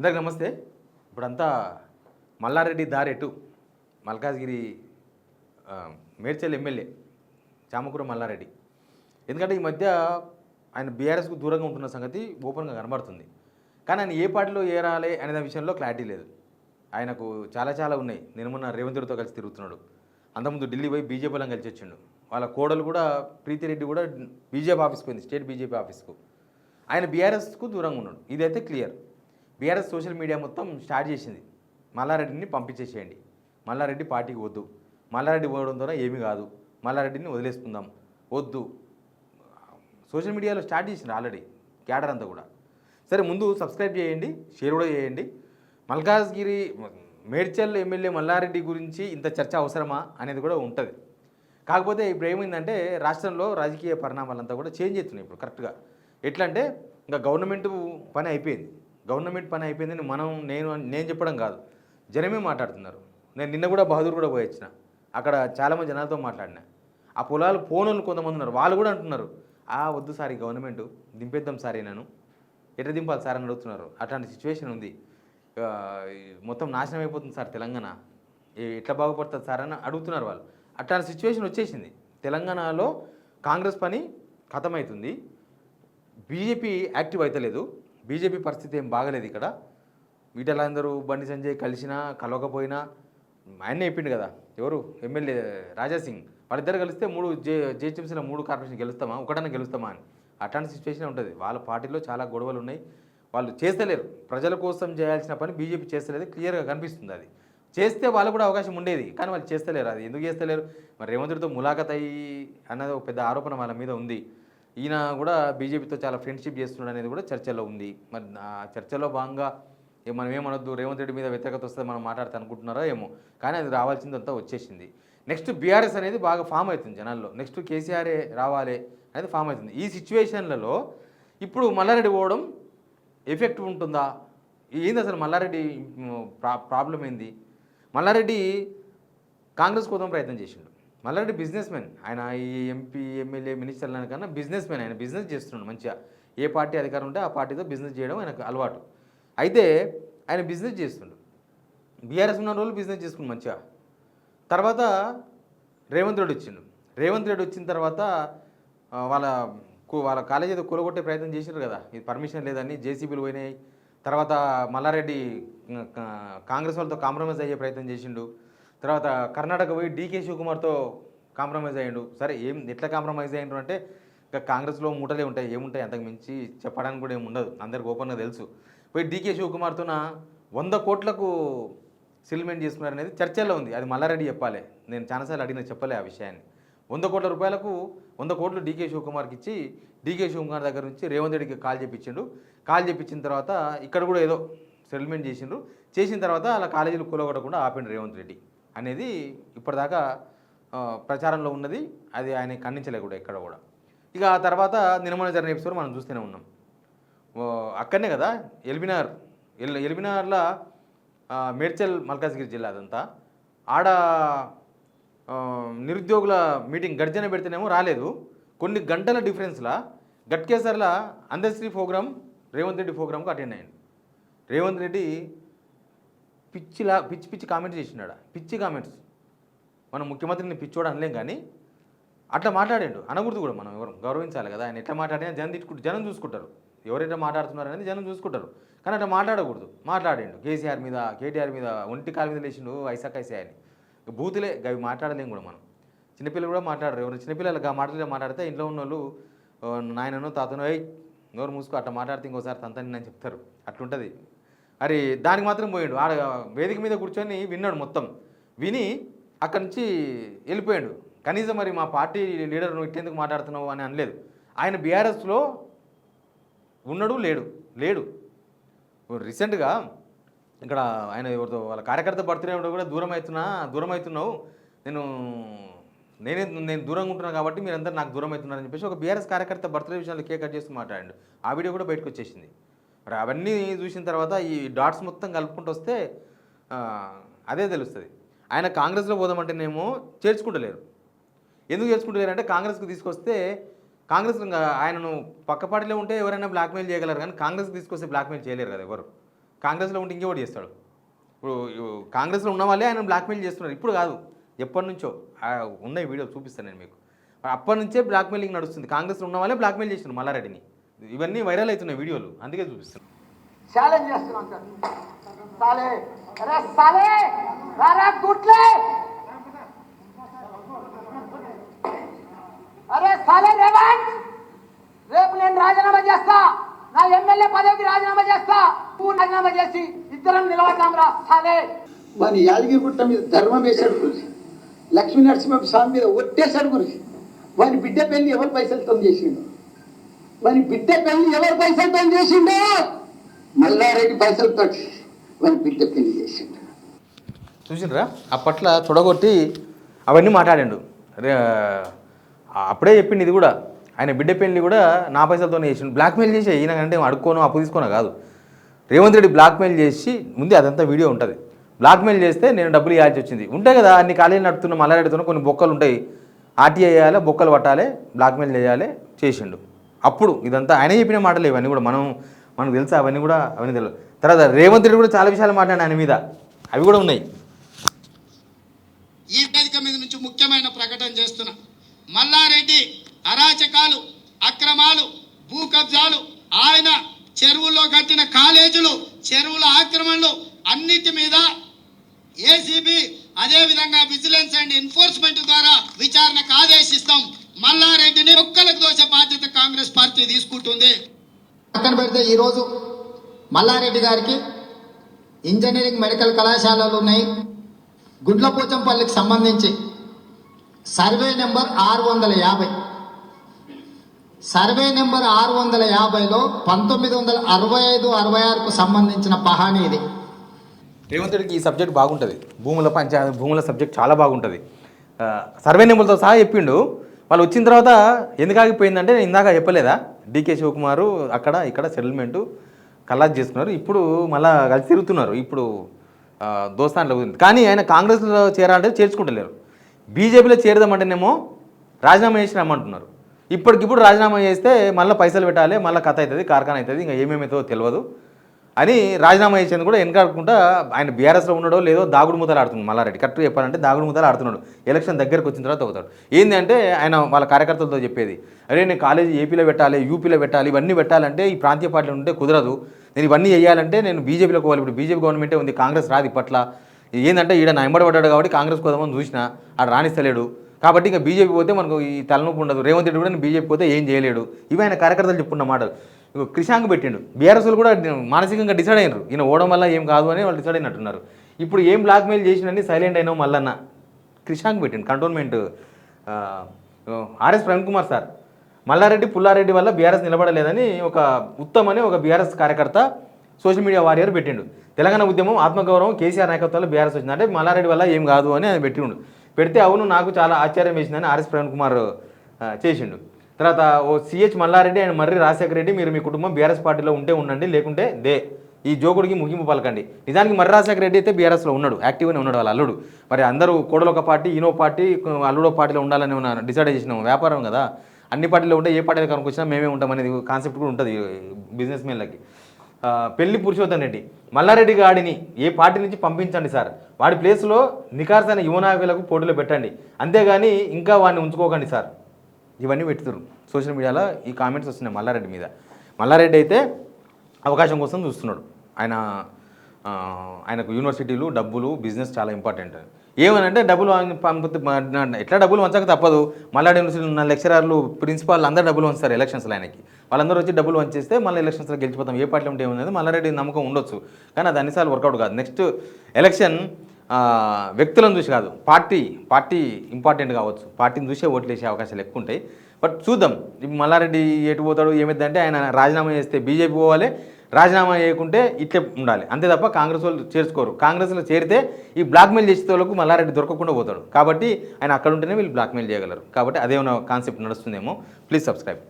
అందరికి నమస్తే. ఇప్పుడంతా మల్లారెడ్డి దారెటు మల్కాజ్గిరి మేడ్చల్ ఎమ్మెల్యే చామకూర మల్లారెడ్డి. ఎందుకంటే ఈ మధ్య ఆయన బీఆర్ఎస్కు దూరంగా ఉంటున్న సంగతి ఓపెన్గా కనబడుతుంది. కానీ ఆయన ఏ పార్టీలో ఏరాలి అనే విషయంలో క్లారిటీ లేదు. ఆయనకు చాలా ఉన్నాయి. నేను మొన్న రేవంత్ రెడ్డితో కలిసి తిరుగుతున్నాడు. అంతకుముందు ఢిల్లీ పోయి బీజేపీలో కలిసి వచ్చిండు. వాళ్ళ కోడలు కూడా ప్రీతిరెడ్డి కూడా బీజేపీ ఆఫీస్కి పోయింది, స్టేట్ బీజేపీ ఆఫీస్కు. ఆయన బీఆర్ఎస్కు దూరంగా ఉన్నాడు. ఇదైతే క్లియర్. బీఆర్ఎస్ సోషల్ మీడియా మొత్తం స్టార్ట్ చేసింది, మల్లారెడ్డిని పంపించేసేయండి, మల్లారెడ్డి పార్టీకి వద్దు, మల్లారెడ్డి పోవడం ద్వారా ఏమీ కాదు, మల్లారెడ్డిని వదిలేసుకుందాం, వద్దు. సోషల్ మీడియాలో స్టార్ట్ చేసింది ఆల్రెడీ క్యాడర్ అంతా కూడా. సరే, ముందు సబ్స్క్రైబ్ చేయండి, షేర్ కూడా చేయండి. మల్కాజ్గిరి మేడ్చల్ ఎమ్మెల్యే మల్లారెడ్డి గురించి ఇంత చర్చ అవసరమా అనేది కూడా ఉంటుంది. కాకపోతే ఇప్పుడు ఏమైందంటే రాష్ట్రంలో రాజకీయ పరిణామాలంతా కూడా చేంజ్ అవుతున్నాయి ఇప్పుడు కరెక్ట్గా. ఎట్లా అంటే ఇంకా గవర్నమెంట్ పని అయిపోయింది. గవర్నమెంట్ పని అయిపోయిందని నేను చెప్పడం కాదు, జనమే మాట్లాడుతున్నారు. నేను నిన్న కూడా బహదూర్ కూడా పోయి వచ్చిన. అక్కడ చాలామంది జనాలతో మాట్లాడినా. ఆ పొలాలు పోనోళ్ళు కొంతమంది ఉన్నారు, వాళ్ళు కూడా అంటున్నారు, వద్దు సార్, ఈ గవర్నమెంట్ దింపేద్దాం సార్, నేను ఎట్లా దింపాలి సార్ అని అడుగుతున్నారు. అట్లాంటి సిచ్యువేషన్ ఉంది. మొత్తం నాశనం అయిపోతుంది సార్ తెలంగాణ, ఎట్లా బాగుపడుతుంది సార్ అని అడుగుతున్నారు వాళ్ళు. అట్లాంటి సిచ్యువేషన్ వచ్చేసింది. తెలంగాణలో కాంగ్రెస్ పని ఖతమవుతుంది, బీజేపీ యాక్టివ్ అవుతలేదు. బీజేపీ పరిస్థితి ఏం బాగలేదు ఇక్కడ. వీటలందరూ బండి సంజయ్ కలిసినా కలవకపోయినా ఆయనే చెప్పిండు కదా, ఎవరు ఎమ్మెల్యే రాజాసింగ్, వాళ్ళిద్దరు కలిస్తే 3 జిహెచ్ఎంసీలో 3 కార్పొరేషన్ గెలుస్తామా, ఒకటన్నా గెలుస్తామా అని. అట్లాంటి సిచ్యువేషన్ ఉంటుంది. వాళ్ళ పార్టీలో చాలా గొడవలు ఉన్నాయి, వాళ్ళు చేస్తలేరు. ప్రజల కోసం చేయాల్సిన పని బీజేపీ చేస్తలేదు, క్లియర్గా కనిపిస్తుంది. అది చేస్తే వాళ్ళు కూడా అవకాశం ఉండేది, కానీ వాళ్ళు చేస్తలేరు. అది ఎందుకు చేస్తలేరు? మరి రేవంత్ రెడ్డితో ములాఖత్ అయ్యి అన్నది ఒక పెద్ద ఆరోపణ వాళ్ళ మీద ఉంది. ఈయన కూడా బీజేపీతో చాలా ఫ్రెండ్షిప్ చేస్తున్నాడు అనేది కూడా చర్చలో ఉంది. మరి ఆ చర్చలో భాగంగా మనం ఏమనొద్దు, రేవంత్ రెడ్డి మీద వ్యతిరేకత వస్తే మనం మాట్లాడితే అనుకుంటున్నారో ఏమో, కానీ అది రావాల్సిందంతా వచ్చేసింది. నెక్స్ట్ బీఆర్ఎస్ అనేది బాగా ఫామ్ అవుతుంది జనాల్లో. నెక్స్ట్ కేసీఆరే రావాలి అనేది ఫామ్ అవుతుంది. ఈ సిచ్యువేషన్లలో ఇప్పుడు మల్లారెడ్డి పోవడం ఎఫెక్ట్ ఉంటుందా? ఏంది అసలు మల్లారెడ్డి ప్రాబ్లం ఏంది? మల్లారెడ్డి కాంగ్రెస్ కోసం ప్రయత్నం చేసిండు. Mallareddy business man. ఆయన ఈ ఎంపీ ఎమ్మెల్యే మినిస్టర్ల కన్నా బిజినెస్ మ్యాన్. ఆయన బిజినెస్ చేస్తున్నాడు మంచిగా. ఏ పార్టీ అధికారం ఉంటే ఆ పార్టీతో బిజినెస్ చేయడం ఆయనకు అలవాటు. అయితే ఆయన బిజినెస్ చేస్తుండు. బీఆర్ఎస్ ఉన్న రోజులు బిజినెస్ చేసుకుని మంచిగా. తర్వాత రేవంత్ రెడ్డి వచ్చిండు. రేవంత్ రెడ్డి వచ్చిన తర్వాత వాళ్ళ కాలేజీ ఏదో కూలగొట్టే ప్రయత్నం చేశారు కదా, ఇది పర్మిషన్ లేదని జేసీబీలు పోయినాయి. తర్వాత మల్లారెడ్డి కాంగ్రెస్ వాళ్ళతో కాంప్రమైజ్ అయ్యే ప్రయత్నం చేసిండు. తర్వాత కర్ణాటక పోయి డీకే శివకుమార్తో కాంప్రమైజ్ అయ్యిండు. సరే, ఎట్లా కాంప్రమైజ్ అయ్యిండు అంటే ఇంకా కాంగ్రెస్లో మూటలే ఉంటాయి, ఏముంటాయి, అంతకు మించి చెప్పడానికి కూడా ఏమి ఉండదు, అందరికి ఓపెన్గా తెలుసు. పోయి డీకే శివకుమార్తో 100 కోట్లకు సెటిల్మెంట్ చేసుకున్నారు అనేది చర్చల్లో ఉంది. అది మల్లారెడ్డి చెప్పాలి, నేను చాలాసార్లు అడిగిన చెప్పలే ఆ విషయాన్ని. 100 కోట్ల రూపాయలకు 100 కోట్లు డీకే శివకుమార్కి ఇచ్చి డీకే శివకుమార్ దగ్గర నుంచి రేవంత్ రెడ్డికి కాల్ చేయించిండు. కాల్ చేయించిన తర్వాత ఇక్కడ కూడా ఏదో సెటిల్మెంట్ చేసిండ్రు. చేసిన తర్వాత అలా కాలేజీలు కూలగొట్టకుండా ఆపిండు రేవంత్ రెడ్డి అనేది ఇప్పటిదాకా ప్రచారంలో ఉన్నది. అది ఆయన ఖండించలే కూడా ఎక్కడ కూడా. ఇక ఆ తర్వాత నిన్న జరిగిన ఎపిసోడ్ మనం చూస్తూనే ఉన్నాం. అక్కడనే కదా ఎల్బినార్లో మేడ్చల్ మల్కాజ్గిరి జిల్లా అదంతా. ఆడ నిరుద్యోగుల మీటింగ్ గర్జన పెడితేనేమో రాలేదు. కొన్ని గంటల డిఫరెన్స్లా గట్కేసర్ల అందశ్రీ ప్రోగ్రాం రేవంత్ రెడ్డి ప్రోగ్రాంకు అటెండ్ అయ్యింది. రేవంత్ రెడ్డి పిచ్చి కామెంట్స్ చేసినాడు. పిచ్చి కామెంట్స్. మనం ముఖ్యమంత్రిని పిచ్చోడు అనలేం, కానీ అట్లా మాట్లాడాడు. అనకూడదు కూడా, మనం ఎవరు గౌరవించాలి కదా. ఆయన ఎట్లా మాట్లాడినా జనం చూసుకుంటారు, ఎవరైతే మాట్లాడుతున్నారు అనేది జనం చూసుకుంటారు. కానీ అట్లా మాట్లాడకూడదు. మాట్లాడాడు కేసీఆర్ మీద, కేటీఆర్ మీద, ఒంటి కాలు మీద లేచిండు ఐసాకైసా అని. బూతులే అవి మాట్లాడలేం కూడా మనం. చిన్నపిల్లలు కూడా మాట్లాడరు. ఎవరు చిన్నపిల్లలు మాటలు మాట్లాడితే ఇంట్లో ఉన్న వాళ్ళు నాయనను తాతను నోరు మూసుకో, అట్లా మాట్లాడితే ఇంకోసారి తంతని నేను చెప్తారు. అట్లుంటుంది. అరే దానికి మాత్రం పోయాడు. ఆడ వేదిక మీద కూర్చొని విన్నాడు. మొత్తం విని అక్కడి నుంచి వెళ్ళిపోయాడు. కనీసం మరి మా పార్టీ లీడర్ నువ్వు ఇట్టేందుకు మాట్లాడుతున్నావు అని అనలేదు. ఆయన బీఆర్ఎస్లో ఉన్నాడు, లేడు. రీసెంట్గా ఇక్కడ ఆయన ఎవరితో వాళ్ళ కార్యకర్త బర్త్డే కూడా దూరం అవుతున్నావు, నేను దూరంగా ఉంటున్నాను కాబట్టి మీరందరూ నాకు దూరం అవుతున్నారని చెప్పేసి ఒక బీఆర్ఎస్ కార్యకర్త బర్త్డే విషయాలు కేక్ కట్ చేస్తూ మాట్లాడాడు. ఆ వీడియో కూడా బయటకు వచ్చేసింది. మరి అవన్నీ చూసిన తర్వాత ఈ డాట్స్ మొత్తం కలుపుకుంటూ వస్తే అదే తెలుస్తుంది. ఆయన కాంగ్రెస్లో పోదామంటేనేమో చేర్చుకుంటలేరు. ఎందుకు చేర్చుకుంటలేరు అంటే కాంగ్రెస్కి తీసుకొస్తే కాంగ్రెస్ ఆయనను పక్క పార్టీలో ఉంటే ఎవరైనా బ్లాక్మెయిల్ చేయగలరు, కానీ కాంగ్రెస్కి తీసుకొస్తే బ్లాక్మెయిల్ చేయలేరు కదా ఎవరు. కాంగ్రెస్లో ఉంటే ఇంకెవడు చేస్తాడు. ఇప్పుడు కాంగ్రెస్లో ఉన్న వాళ్ళే ఆయన బ్లాక్మెయిల్ చేస్తున్నారు. ఇప్పుడు కాదు, ఎప్పటి నుంచో ఉన్నాయి వీడియో చూపిస్తాను నేను మీకు. అప్పటి నుంచే బ్లాక్మెయిలింగ్ నడుస్తుంది. కాంగ్రెస్లో ఉన్న వాళ్ళే బ్లాక్మెయిల్ చేస్తున్నారు మల్లారెడ్డిని. ఇవన్నీ వైరల్ అవుతున్నాయి వీడియోలు, అందుకే చూపిస్తాను. ఛాలెంజ్ చేస్తున్నాం సాలే, అరే సాలే, రారా గుట్లే, అరే సాలే రేవంత్, రేపు నేను రాజీనామా చేస్తా, నా ఎమ్మెల్యే పదవికి రాజీనామా చేస్తా, నువ్వు రాజీనామా చేసి ఇద్దరం నిలబడతాం రా సాలే. వాని యాదగిరిగుట్ట మీద ధర్మం వేశాడు గురించి, లక్ష్మీ నరసింహ స్వామి మీద ఒట్టేశాడు గురించి. వాని బిడ్డ పెళ్లి ఎవరు పైసలతో చేసిండు, వాని బిడ్డ పెళ్లి ఎవరు పైసలతో చేసిండో, మల్లారెడ్డి పైసలతో వాని బిడ్డ పెళ్లి చేసిండు. చూసిండ్రా, అప్పట్లో తొడగొట్టి అవన్నీ మాట్లాడాడు. అప్పుడే చెప్పిండు ఇది కూడా, ఆయన బిడ్డ పెళ్లి కూడా నా పైసలతోనే చేసిండు. బ్లాక్మెయిల్ చేసి ఈయనకంటే అడుక్కోను అప్పు తీసుకోను కాదు, రేవంత్ రెడ్డి బ్లాక్మెయిల్ చేసి ముందే అదంతా వీడియో ఉంటుంది. బ్లాక్మెయిల్ చేస్తే నేను డబ్బులు ఇవ్వాల్సి వచ్చింది. ఉంటాయి కదా అన్ని కాలేజీలు నడుపుతున్న మల్లారెడ్డితో కొన్ని బొక్కలు ఉంటాయి, ఆర్టీఐ వేయాలి, బొక్కలు పట్టాలి, బ్లాక్మెయిల్ చేయాలి, చేసిండు. అప్పుడు ఇదంతా ఆయన చెప్పిన మాటలు ఇవన్నీ కూడా మనకు తెలుసా, అవన్నీ తెలియదు. తర్వాత రేవంత్ రెడ్డి కూడా చాలా విషయాలు మాట్లాడిన ఆయన మీద, అవి కూడా ఉన్నాయి. ఈ వేదిక మీద నుంచి ముఖ్యమైన ప్రకటన చేస్తున్నా, మల్లారెడ్డి అరాచకాలు, అక్రమాలు, భూ కబ్జాలు, ఆయన చెరువుల్లో కట్టిన కాలేజీలు, చెరువుల ఆక్రమణలు అన్నిటి మీద ఏసీబీ అదేవిధంగా విజిలెన్స్ అండ్ ఎన్ఫోర్స్మెంట్ ద్వారా విచారణకు ఆదేశిస్తాం. మల్లారెడ్డిని ఒక్కలకు దోష బాధ్యత కాంగ్రెస్ పార్టీ తీసుకుంటుంది. పక్కన పెడితే ఈరోజు మల్లారెడ్డి గారికి ఇంజనీరింగ్ మెడికల్ కళాశాలలు ఉన్నాయి. గుడ్లపోచంపల్లికి సంబంధించి సర్వే నెంబర్ 650, సర్వే నెంబర్ 650లో 1965-66కు సంబంధించిన పహానీ ఇది. రేవంత్ రెడ్డికి ఈ సబ్జెక్ట్ బాగుంటుంది, భూముల సబ్జెక్ట్ చాలా బాగుంటుంది. సర్వే నెంబర్తో సహా చెప్పిండు. వాళ్ళు వచ్చిన తర్వాత ఎందుకు ఆగిపోయిందంటే, నేను ఇందాక చెప్పలేదా, డీకే శివకుమారు అక్కడ ఇక్కడ సెటిల్మెంటు కల్లాజ్ చేసుకున్నారు, ఇప్పుడు మళ్ళీ కలిసి తిరుగుతున్నారు. ఇప్పుడు దోస్తాన్లో ఉంది. కానీ ఆయన కాంగ్రెస్లో చేరాలంటే చేర్చుకుంటలేరు. బీజేపీలో చేరదామంటేనేమో రాజీనామా చేసి రమ్మంటున్నారు. ఇప్పటికిప్పుడు రాజీనామా చేస్తే మళ్ళీ పైసలు పెట్టాలి, మళ్ళీ కథ అవుతుంది, కార్ఖానా అవుతుంది, ఇంకా ఏమేమైతే తెలియదు అని రాజీనామా చేసేందుకు కూడా వెనకాడకుండా ఆయన బీఆర్ఎస్లో ఉన్నాడో లేదో దాగుడు మూతలు ఆడుతున్నాడు మల్లారెడ్డి. కరెక్ట్గా చెప్పాలంటే దాగుడు మూతలు ఆడుతున్నాడు. ఎలక్షన్ దగ్గరకు వచ్చిన తర్వాత అవుతాడు. ఏంటి అంటే ఆయన వాళ్ళ కార్యకర్తలతో చెప్పేది, అరే నేను కాలేజీ ఏపీలో పెట్టాలి, యూపీలో పెట్టాలి, ఇవన్నీ పెట్టాలంటే ఈ ప్రాంతీయ పార్టీలు ఉంటే కుదరదు, నేను ఇవన్నీ చేయాలంటే నేను బీజేపీలోకి పోవాలి. ఇప్పుడు బీజేపీ గవర్నమెంటే ఉంది, కాంగ్రెస్ రాదు ఇప్పట్ల. ఏంటంటే ఈడ నా ఎంబడబడ్డాడు కాబట్టి కాంగ్రెస్ కోదామని చూసినా ఆడ రాణిస్తలేడు, కాబట్టి ఇంకా బీజేపీ పోతే మనకు ఈ తలనొప్పి ఉండదు. రేవంత్ రెడ్డి కూడా బీజేపీ పోతే ఏం చేయలేడు. ఇవి ఆయన కార్యకర్తలు చెప్పుకున్న మాటలు. క్రిషాంక్ పెట్టిండు. బీఆర్ఎస్లు కూడా మానసికంగా డిసైడ్ అయినారు, ఈయన ఓడడం వల్ల ఏం కాదు అని వాళ్ళు డిసైడ్ అయినట్టున్నారు. ఇప్పుడు ఏం బ్లాక్మెయిల్ చేసినని సైలెంట్ అయినావు మల్లన్న క్రిషాంక్ పెట్టిండు. Cantonment RS Praveen Kumar sir, Mallareddy Pullareddy వల్ల బీఆర్ఎస్ నిలబడలేదని ఒక ఉత్తమ్ అని ఒక బీఆర్ఎస్ కార్యకర్త సోషల్ మీడియా వారియర్ పెట్టిండు. తెలంగాణ ఉద్యమం ఆత్మగౌరవం కేసీఆర్ నాయకత్వంలో బీఆర్ఎస్ వచ్చింది అంటే మల్లారెడ్డి వల్ల ఏం కాదు అని ఆయన పెట్టిండు. పెడితే అవును నాకు చాలా ఆశ్చర్యం వేసిందని ఆర్ఎస్ ప్రవీణ్ కుమార్ చేసిండు. తర్వాత ఓ సిహెచ్ మల్లారెడ్డి అండ్ మర్రి రాజశేఖర రెడ్డి, మీరు మీ కుటుంబం బీఆర్ఎస్ పార్టీలో ఉంటే ఉండండి, లేకుంటే ఈ జోకుడికి ముగింపు పలకండి. నిజానికి మర్రి రాజశేఖర రెడ్డి అయితే బీఆర్ఎస్లో ఉన్నాడు, యాక్టివ్గానే ఉన్నాడు వాళ్ళ అల్లుడు. మరి అందరూ కోడలు ఒక పార్టీ, ఈనో పార్టీ, అల్లుడో పార్టీలో ఉండాలని డిసైడ్ చేసినాం. వ్యాపారం కదా, అన్ని పార్టీలో ఉంటే ఏ పార్టీలో కనుకొచ్చినా మేమే ఉంటామనేది కాన్సెప్ట్ కూడా ఉంటుంది బిజినెస్ మెన్లకి. పెళ్లి పురుషోత్తమ్ రెడ్డి, మల్లారెడ్డి గాడిని ఏ పార్టీ నుంచి పంపించండి సార్, వాడి ప్లేస్లో నికార్సైన యువ నాయకులకు పోటీలో పెట్టండి, అంతేగాని ఇంకా వాడిని ఉంచుకోకండి సార్. ఇవన్నీ పెడుతున్నారు సోషల్ మీడియాలో. ఈ కామెంట్స్ వస్తున్నాయి మల్లారెడ్డి మీద. మల్లారెడ్డి అయితే అవకాశం కోసం చూస్తున్నాడు. ఆయనకు యూనివర్సిటీలు, డబ్బులు, బిజినెస్ చాలా ఇంపార్టెంట్. ఏమనంటే డబ్బులు ఎట్లా డబ్బులు వంచక తప్పదు. మల్లారెడ్డి యూనివర్సిటీలో ఉన్న లెక్చరర్లు, ప్రిన్సిపాల్ అందరూ డబ్బులు వంచుతారు ఎలక్షన్స్లో ఆయనకి. వాళ్ళందరూ వచ్చి డబ్బులు వంచేస్తే మళ్ళీ ఎలక్షన్స్లో గెలిచిపోతాం. ఏ పార్టీలో ఉంటే ఏముంది మల్లారెడ్డి నమ్మకం ఉండొచ్చు, కానీ అది అన్నిసార్లు వర్కౌట్ కాదు. నెక్స్ట్ ఎలక్షన్ వ్యక్తులను చూసి కాదు, పార్టీ ఇంపార్టెంట్ కావచ్చు. పార్టీని చూసే ఓట్లు వేసే అవకాశాలు ఎక్కువ ఉంటాయి. బట్ చూద్దాం ఇప్పుడు మల్లారెడ్డి ఎటు పోతాడు. ఏమైందంటే ఆయన రాజీనామా చేస్తే బీజేపీ పోవాలి, రాజీనామా చేయకుంటే ఇట్లే ఉండాలి, అంతే తప్ప కాంగ్రెస్ వాళ్ళు చేర్చుకోరు. కాంగ్రెస్లో చేరితే ఈ బ్లాక్మెయిల్ చేసే వాళ్ళకు మల్లారెడ్డి దొరకకుండా పోతాడు. కాబట్టి ఆయన అక్కడ ఉంటేనే వీళ్ళు బ్లాక్మెయిల్ చేయగలరు. కాబట్టి అదే కాన్సెప్ట్ నడుస్తుందేమో. Please subscribe.